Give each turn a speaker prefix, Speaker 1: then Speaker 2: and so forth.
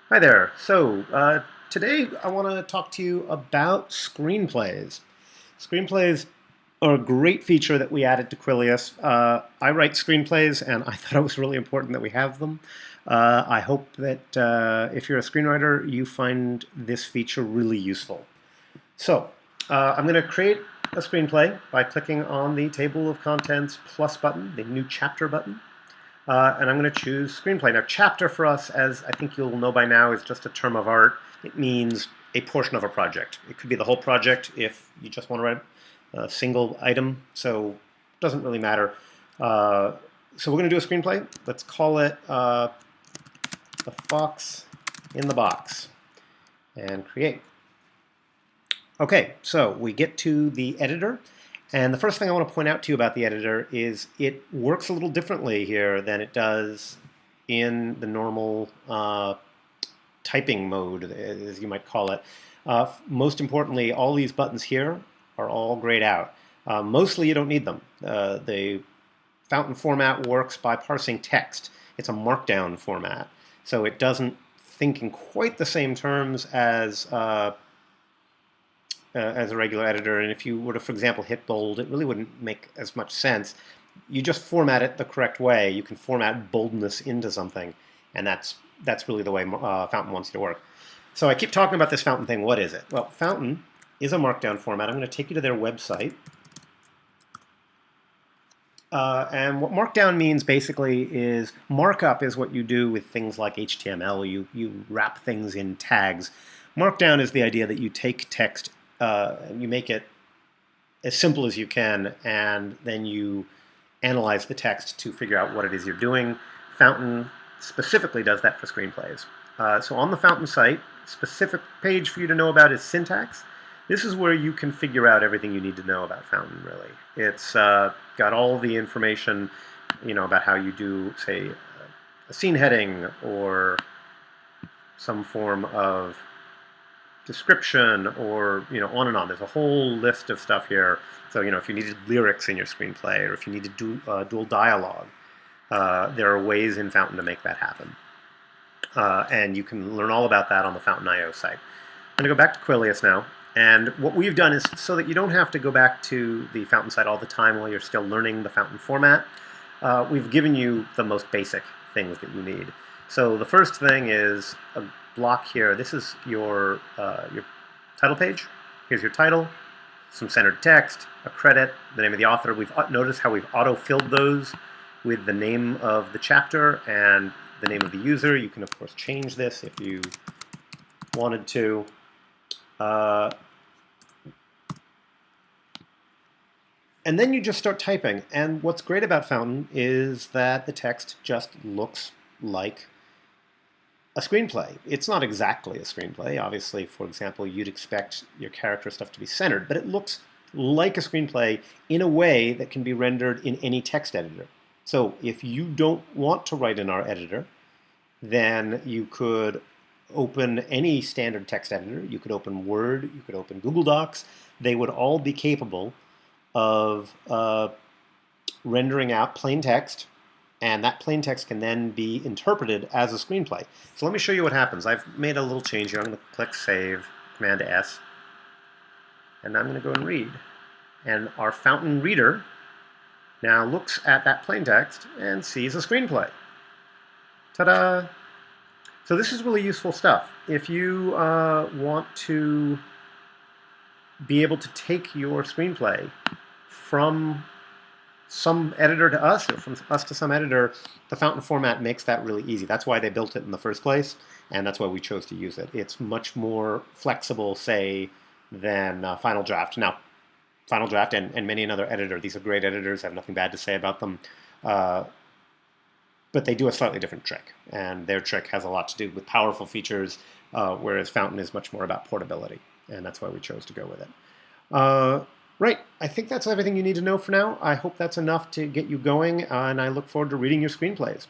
Speaker 1: Hi there. Today I want to talk to you about screenplays. Screenplays are a great feature that we added to Quilius. I write screenplays, and I thought it was really important that we have them. I hope that if you're a screenwriter, you find this feature really useful. I'm going to create a screenplay by clicking on the Table of Contents Plus button, the New Chapter button. And I'm going to choose screenplay. Now, chapter for us, as I think you'll know by now, is just a term of art. It means a portion of a project. It could be the whole project if you just want to write a single item, so it doesn't really matter. So we're going to do a screenplay. Let's call it The Fox in the Box, and create. Okay, so we get to the editor. And the first thing I want to point out to you about the editor is it works a little differently here than it does in the normal typing mode, as you might call it. Most importantly, all these buttons here are all grayed out. Mostly you don't need them. The fountain format works by parsing text. It's a markdown format, so it doesn't think in quite the same terms as a regular editor, and if you were to, for example, hit bold, it really wouldn't make as much sense. You just format it the correct way. You can format boldness into something, and that's really the way Fountain wants you to work. So I keep talking about this Fountain thing. What is it? Well, Fountain is a markdown format. I'm going to take you to their website. And what markdown means basically is markup is what you do with things like HTML. You wrap things in tags. Markdown is the idea that you take text and you make it as simple as you can, and then you analyze the text to figure out what it is you're doing. Fountain specifically does that for screenplays. So on the Fountain site, specific page for you to know about is syntax. This is where you can figure out everything you need to know about Fountain, really. It's got all the information, about how you do, say, a scene heading or some form of description, or on and on. There's a whole list of stuff here. So if you needed lyrics in your screenplay, or if you needed dual dialogue, there are ways in Fountain to make that happen. And you can learn all about that on the Fountain.io site. I'm going to go back to Quilius now. And what we've done is, so that you don't have to go back to the Fountain site all the time while you're still learning the Fountain format, we've given you the most basic things that you need. So the first thing is a block here. This is your title page. Here's your title, some centered text, a credit, the name of the author. We've noticed how we've auto-filled those with the name of the chapter and the name of the user. You can, of course, change this if you wanted to. And then you just start typing. And what's great about Fountain is that the text just looks like a screenplay. It's not exactly a screenplay. Obviously, for example, you'd expect your character stuff to be centered, but it looks like a screenplay in a way that can be rendered in any text editor. So if you don't want to write in our editor, then you could open any standard text editor. You could open Word, you could open Google Docs. They would all be capable of rendering out plain text, and that plain text can then be interpreted as a screenplay. So let me show you what happens. I've made a little change here. I'm going to click Save, Command S, and I'm going to go and read. And our Fountain reader now looks at that plain text and sees a screenplay. Ta-da! So this is really useful stuff. If you want to be able to take your screenplay from some editor to us, or from us to some editor, the Fountain format makes that really easy. That's why they built it in the first place, and that's why we chose to use it. It's much more flexible, say, than Final Draft. Now, Final Draft and many another editor, these are great editors, I have nothing bad to say about them, but they do a slightly different trick, and their trick has a lot to do with powerful features, whereas Fountain is much more about portability, and that's why we chose to go with it. Right, I think that's everything you need to know for now. I hope that's enough to get you going, and I look forward to reading your screenplays.